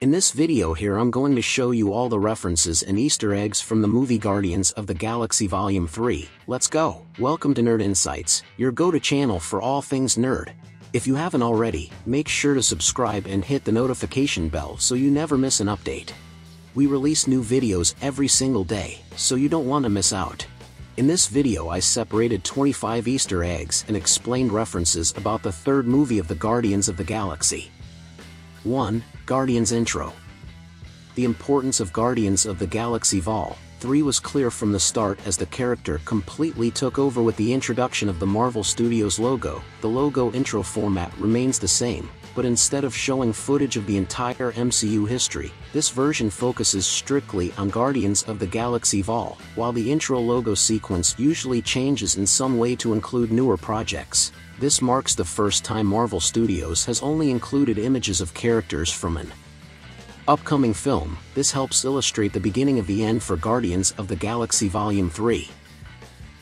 In this video here I'm going to show you all the references and Easter eggs from the movie Guardians of the Galaxy Volume 3. Let's go! Welcome to Nerd Insights, your go-to channel for all things nerd. If you haven't already, make sure to subscribe and hit the notification bell so you never miss an update. We release new videos every single day, so you don't want to miss out. In this video I separated 25 Easter eggs and explained references about the third movie of the Guardians of the Galaxy. 1. Guardians Intro. The importance of Guardians of the Galaxy Vol. 3 was clear from the start as the character completely took over with the introduction of the Marvel Studios logo. The logo intro format remains the same, but instead of showing footage of the entire MCU history, this version focuses strictly on Guardians of the Galaxy Vol, while the intro logo sequence usually changes in some way to include newer projects. This marks the first time Marvel Studios has only included images of characters from an upcoming film. This helps illustrate the beginning of the end for Guardians of the Galaxy Volume 3.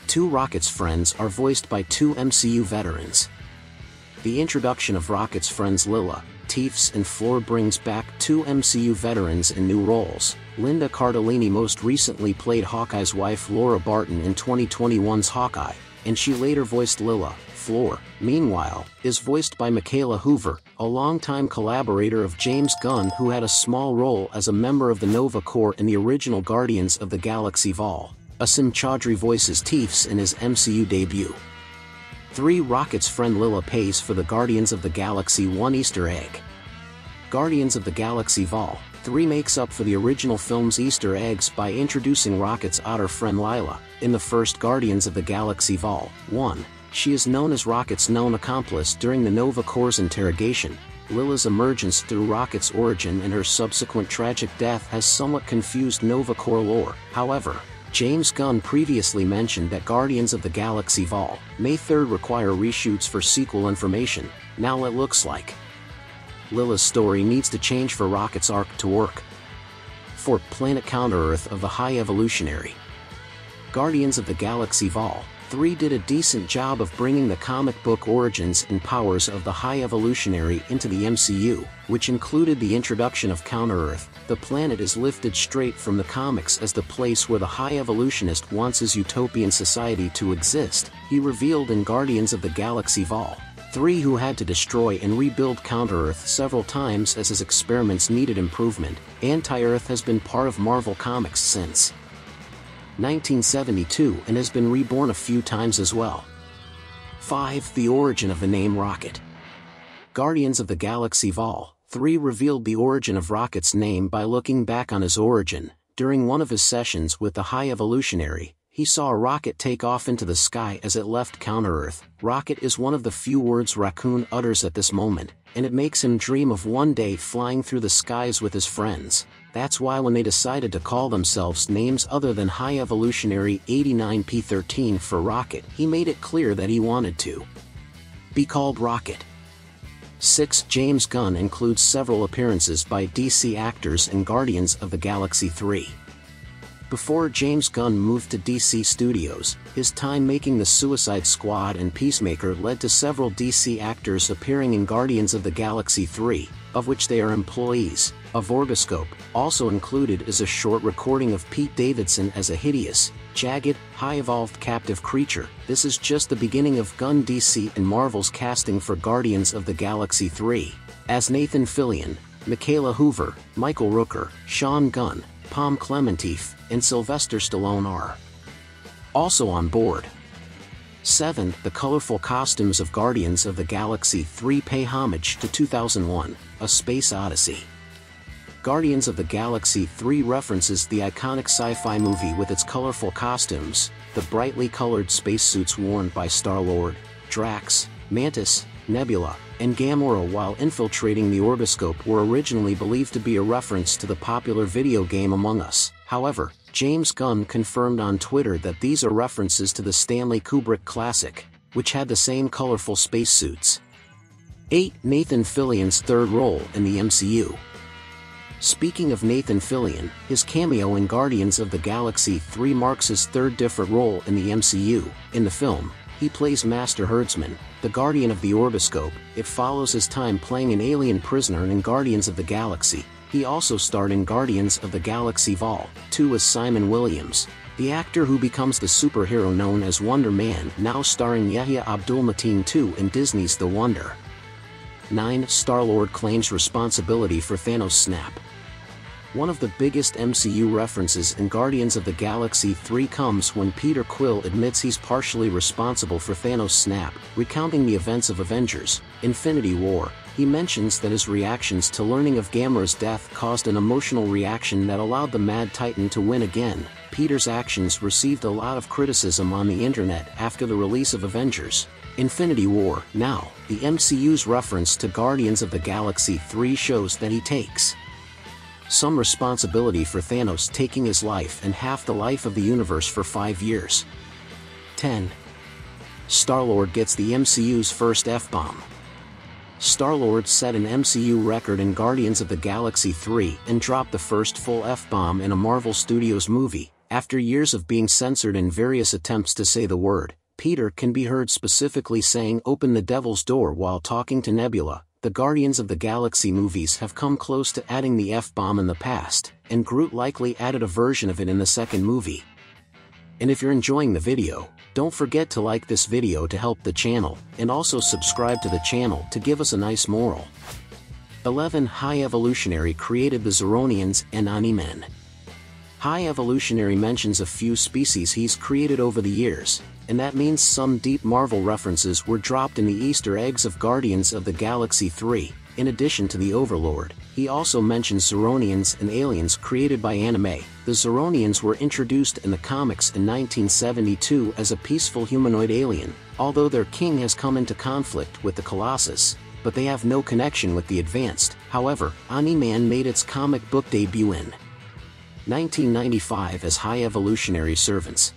2. Rocket's friends are voiced by two MCU veterans. The introduction of Rocket's friends Lila, Teefs and Floor brings back two MCU veterans in new roles. Linda Cardellini most recently played Hawkeye's wife Laura Barton in 2021's Hawkeye, and she later voiced Lila. Floor, meanwhile, is voiced by Michaela Hoover, a longtime collaborator of James Gunn who had a small role as a member of the Nova Corps in the original Guardians of the Galaxy Vol. Asim Chaudhry voices Teefs in his MCU debut. 3. Rocket's friend Lila pays for the Guardians of the Galaxy 1 Easter egg. Guardians of the Galaxy Vol. 3 makes up for the original film's Easter eggs by introducing Rocket's otter friend Lila. In the first Guardians of the Galaxy Vol. 1, she is known as Rocket's known accomplice during the Nova Corps' interrogation. Lila's emergence through Rocket's origin and her subsequent tragic death has somewhat confused Nova Corps lore. However, James Gunn previously mentioned that Guardians of the Galaxy Vol. May 3rd require reshoots for sequel information. Now it looks like Lila's story needs to change for Rocket's arc to work. 4. Planet Counter-Earth of the High Evolutionary. Guardians of the Galaxy Vol. 3 did a decent job of bringing the comic book origins and powers of the High Evolutionary into the MCU, which included the introduction of Counter-Earth. The planet is lifted straight from the comics as the place where the High Evolutionist wants his utopian society to exist. He revealed in Guardians of the Galaxy Vol. 3 who had to destroy and rebuild Counter-Earth several times as his experiments needed improvement. Anti-Earth has been part of Marvel Comics since 1972 and has been reborn a few times as well. 5. The origin of the name Rocket. Guardians of the Galaxy Vol. 3 revealed the origin of Rocket's name by looking back on his origin. During one of his sessions with the High Evolutionary, he saw a rocket take off into the sky as it left Counter-Earth. Rocket is one of the few words Raccoon utters at this moment, and it makes him dream of one day flying through the skies with his friends. That's why when they decided to call themselves names other than High Evolutionary 89P13 for Rocket, he made it clear that he wanted to be called Rocket. 6. James Gunn includes several appearances by DC actors in Guardians of the Galaxy 3. Before James Gunn moved to DC Studios, his time making The Suicide Squad and Peacemaker led to several DC actors appearing in Guardians of the Galaxy 3, of which they are employees. A Vorbiscope. Also included is a short recording of Pete Davidson as a hideous, jagged, high-evolved captive creature. This is just the beginning of Gunn, DC and Marvel's casting for Guardians of the Galaxy 3. As Nathan Fillion, Michaela Hoover, Michael Rooker, Sean Gunn, Pom Klementieff, and Sylvester Stallone are also on board. 7. The colorful costumes of Guardians of the Galaxy 3 pay homage to 2001, A Space Odyssey. Guardians of the Galaxy 3 references the iconic sci-fi movie with its colorful costumes. The brightly colored spacesuits worn by Star-Lord, Drax, Mantis, Nebula, and Gamora while infiltrating the Orbiscope were originally believed to be a reference to the popular video game Among Us. However, James Gunn confirmed on Twitter that these are references to the Stanley Kubrick classic, which had the same colorful spacesuits. 8. Nathan Fillion's third role in the MCU. Speaking of Nathan Fillion, his cameo in Guardians of the Galaxy 3 marks his third different role in the MCU. In the film, he plays Master Herdsman, the Guardian of the Orbiscope. It follows his time playing an alien prisoner in Guardians of the Galaxy. He also starred in Guardians of the Galaxy Vol. 2 as Simon Williams, the actor who becomes the superhero known as Wonder Man, now starring Yahya Abdul-Mateen II in Disney's The Wonder. 9. Star-Lord claims responsibility for Thanos' snap. One of the biggest MCU references in Guardians of the Galaxy 3 comes when Peter Quill admits he's partially responsible for Thanos' snap, recounting the events of Avengers: Infinity War. He mentions that his reactions to learning of Gamera's death caused an emotional reaction that allowed the Mad Titan to win again. Peter's actions received a lot of criticism on the internet after the release of Avengers: Infinity War. Now, the MCU's reference to Guardians of the Galaxy 3 shows that he takes some responsibility for Thanos taking his life and half the life of the universe for 5 years. 10. Star-Lord gets the MCU's first F-bomb. Star-Lord set an MCU record in Guardians of the Galaxy 3 and dropped the first full F-bomb in a Marvel Studios movie. After years of being censored in various attempts to say the word, Peter can be heard specifically saying "Open the Devil's Door" while talking to Nebula. The Guardians of the Galaxy movies have come close to adding the F-bomb in the past, and Groot likely added a version of it in the second movie. And if you're enjoying the video, don't forget to like this video to help the channel, and also subscribe to the channel to give us a nice moral. 11. High Evolutionary created the Zeronians and Ani-Men. High Evolutionary mentions a few species he's created over the years, and that means some deep Marvel references were dropped in the Easter eggs of Guardians of the Galaxy 3. In addition to the Overlord, he also mentions Zeronians and aliens created by anime. The Zeronians were introduced in the comics in 1972 as a peaceful humanoid alien, although their king has come into conflict with the Colossus, but they have no connection with the Advanced. However, Ani-Man made its comic book debut in 1995 as High Evolutionary servants.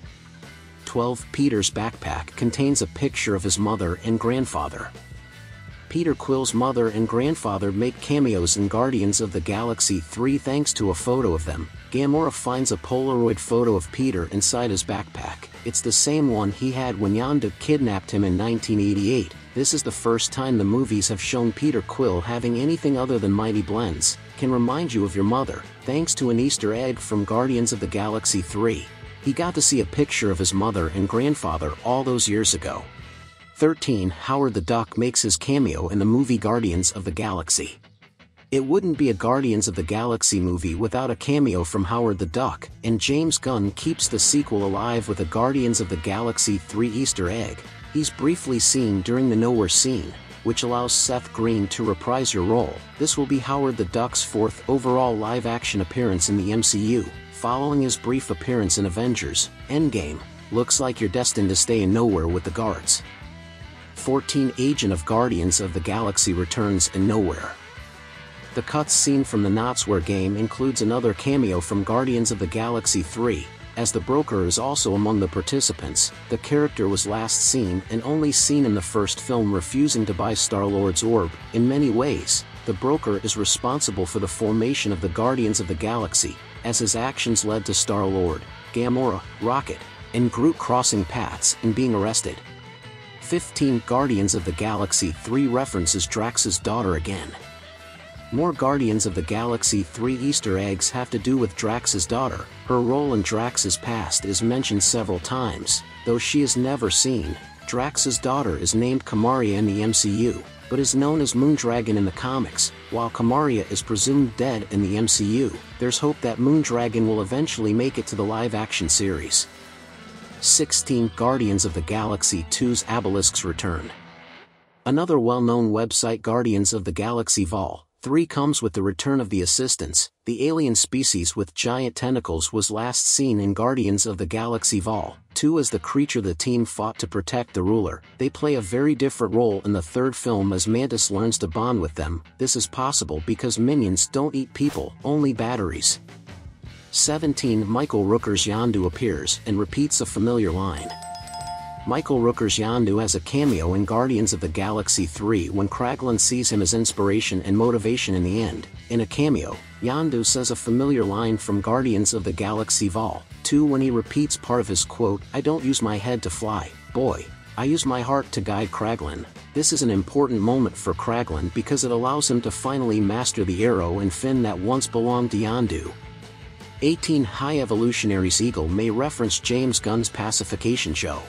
12. Peter's backpack contains a picture of his mother and grandfather. Peter Quill's mother and grandfather make cameos in Guardians of the Galaxy 3 thanks to a photo of them. Gamora finds a Polaroid photo of Peter inside his backpack. It's the same one he had when Yondu kidnapped him in 1988. This is the first time the movies have shown Peter Quill having anything other than mighty blends. Can remind you of your mother, thanks to an Easter egg from Guardians of the Galaxy 3. He got to see a picture of his mother and grandfather all those years ago. 13. Howard the Duck makes his cameo in the movie Guardians of the Galaxy. It wouldn't be a Guardians of the Galaxy movie without a cameo from Howard the Duck, and James Gunn keeps the sequel alive with a Guardians of the Galaxy 3 Easter egg. He's briefly seen during the Nowhere scene, which allows Seth Green to reprise your role. This will be Howard the Duck's 4th overall live-action appearance in the MCU, following his brief appearance in Avengers: Endgame. Looks like you're destined to stay in Nowhere with the guards. 14. Agent of Guardians of the Galaxy returns in Nowhere. The cuts scene from the Knotsware game includes another cameo from Guardians of the Galaxy 3, as the Broker is also among the participants. The character was last seen and only seen in the first film refusing to buy Star-Lord's orb. In many ways, the Broker is responsible for the formation of the Guardians of the Galaxy, as his actions led to Star-Lord, Gamora, Rocket, and Groot crossing paths and being arrested. 15. Guardians of the Galaxy 3 references Drax's daughter again. More Guardians of the Galaxy 3 Easter eggs have to do with Drax's daughter. Her role in Drax's past is mentioned several times, though she is never seen. Drax's daughter is named Kamaria in the MCU, but is known as Moondragon in the comics. While Kamaria is presumed dead in the MCU, there's hope that Moondragon will eventually make it to the live-action series. 16. Guardians of the Galaxy 2's Obelisk's return. Another well-known website, Guardians of the Galaxy Vol. 3, comes with the return of the Assistants. The alien species with giant tentacles was last seen in Guardians of the Galaxy Vol. 2 as the creature the team fought to protect the ruler. They play a very different role in the third film as Mantis learns to bond with them. This is possible because minions don't eat people, only batteries. 17. Michael Rooker's Yondu appears and repeats a familiar line. Michael Rooker's Yondu has a cameo in Guardians of the Galaxy 3 when Kraglin sees him as inspiration and motivation in the end. In a cameo, Yondu says a familiar line from Guardians of the Galaxy Vol. 2 when he repeats part of his quote, "I don't use my head to fly, boy." I use my heart to guide Kraglin. This is an important moment for Kraglin because it allows him to finally master the arrow and fin that once belonged to Yondu. 18 High Evolutionaries Eagle may reference James Gunn's pacification show.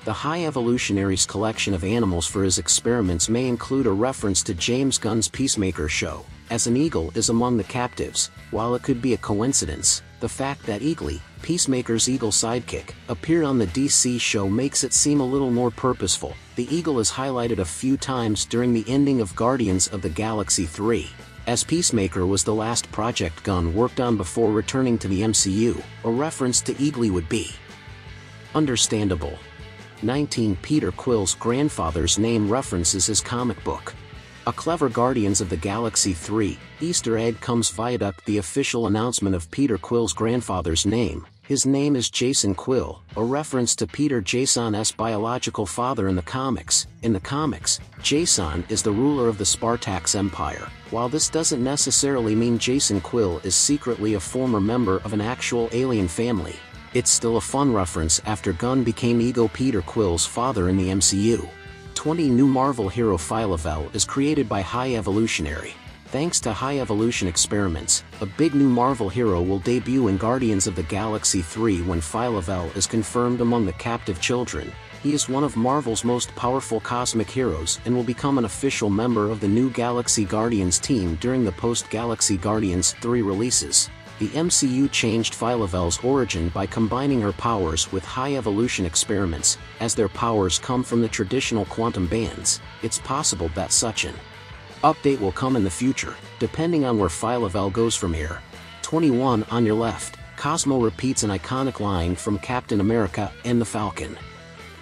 The High Evolutionaries collection of animals for his experiments may include a reference to James Gunn's Peacemaker show, as an eagle is among the captives. While it could be a coincidence, the fact that Eagly, Peacemaker's eagle sidekick, appeared on the DC show makes it seem a little more purposeful. The eagle is highlighted a few times during the ending of Guardians of the Galaxy 3. As Peacemaker was the last project Gunn worked on before returning to the MCU, a reference to Eagly would be understandable. 19 Peter Quill's grandfather's name references his comic book. A clever Guardians of the Galaxy 3 Easter egg comes via the official announcement of Peter Quill's grandfather's name. His name is Jason Quill, a reference to Peter Jason's biological father in the comics. In the comics, Jason is the ruler of the Spartax Empire. While this doesn't necessarily mean Jason Quill is secretly a former member of an actual alien family, it's still a fun reference after Gunn became Ego Peter Quill's father in the MCU. 20 New Marvel hero Phyla-Vell is created by High Evolutionary. Thanks to High Evolution experiments, a big new Marvel hero will debut in Guardians of the Galaxy 3 when Phyla-Vell is confirmed among the captive children. He is one of Marvel's most powerful cosmic heroes and will become an official member of the new Galaxy Guardians team during the post-Galaxy Guardians 3 releases. The MCU changed Phyla-Vell's origin by combining her powers with High Evolution experiments. As their powers come from the traditional quantum bands, it's possible that such an update will come in the future, depending on where Phyla-Vell goes from here. 21 On your left, Cosmo repeats an iconic line from Captain America and the Falcon.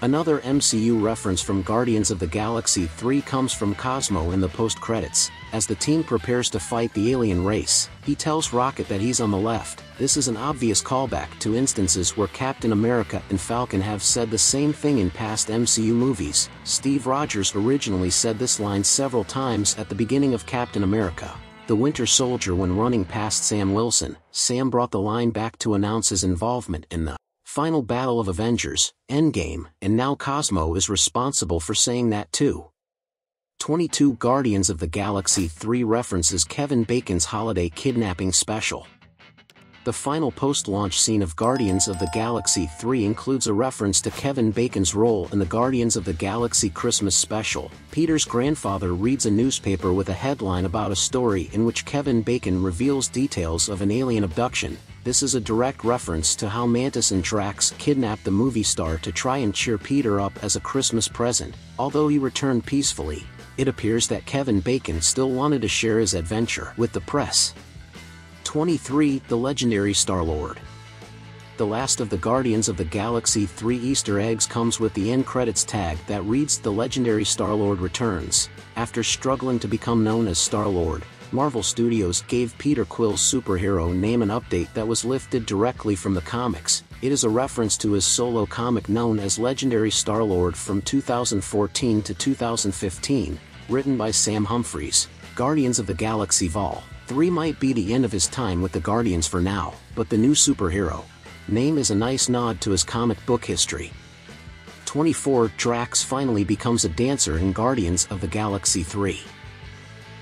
Another MCU reference from Guardians of the Galaxy 3 comes from Cosmo in the post-credits. As the team prepares to fight the alien race, he tells Rocket that he's on the left. This is an obvious callback to instances where Captain America and Falcon have said the same thing in past MCU movies. Steve Rogers originally said this line several times at the beginning of Captain America: The Winter Soldier when running past Sam Wilson. Sam brought the line back to announce his involvement in the final battle of Avengers, Endgame, and now Cosmo is responsible for saying that too. 22 Guardians of the Galaxy 3 references Kevin Bacon's holiday kidnapping special. The final post-launch scene of Guardians of the Galaxy 3 includes a reference to Kevin Bacon's role in the Guardians of the Galaxy Christmas special. Peter's grandfather reads a newspaper with a headline about a story in which Kevin Bacon reveals details of an alien abduction. This is a direct reference to how Mantis and Drax kidnapped the movie star to try and cheer Peter up as a Christmas present. Although he returned peacefully, it appears that Kevin Bacon still wanted to share his adventure with the press. 23 The Legendary Star-Lord. The last of the Guardians of the Galaxy 3 Easter eggs comes with the end credits tag that reads "The Legendary Star-Lord returns." After struggling to become known as Star-Lord, Marvel Studios gave Peter Quill's superhero name an update that was lifted directly from the comics. It is a reference to his solo comic known as Legendary Star-Lord from 2014 to 2015, written by Sam Humphries. Guardians of the Galaxy Vol. 3 might be the end of his time with the Guardians for now, but the new superhero name is a nice nod to his comic book history. 24 Drax finally becomes a dancer in Guardians of the Galaxy 3.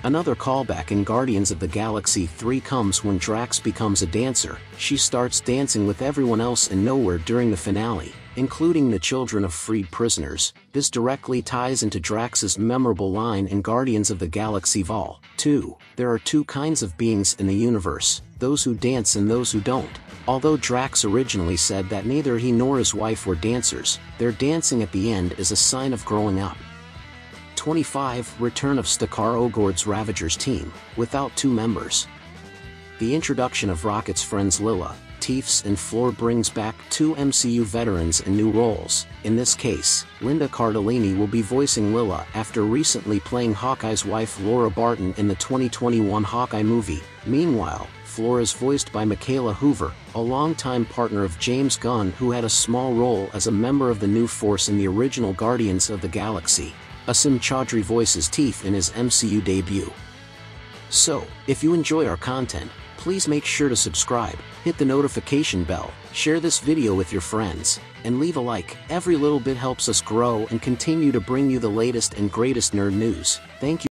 Another callback in Guardians of the Galaxy 3 comes when Drax becomes a dancer. She starts dancing with everyone else and nowhere during the finale, including the children of freed prisoners. This directly ties into Drax's memorable line in Guardians of the Galaxy Vol. 2. There are two kinds of beings in the universe, those who dance and those who don't. Although Drax originally said that neither he nor his wife were dancers, their dancing at the end is a sign of growing up. 25 Return of Stakar Ogord's Ravagers team, without two members. The introduction of Rocket's friends Lilla, Teefs and Floor brings back two MCU veterans in new roles. In this case, Linda Cardellini will be voicing Lilla after recently playing Hawkeye's wife Laura Barton in the 2021 Hawkeye movie. Meanwhile, Floor is voiced by Michaela Hoover, a longtime partner of James Gunn who had a small role as a member of the New Force in the original Guardians of the Galaxy. Asim Chaudhry voices Teef in his MCU debut. So, if you enjoy our content, Please make sure to subscribe, hit the notification bell, share this video with your friends, and leave a like. Every little bit helps us grow and continue to bring you the latest and greatest nerd news. Thank you.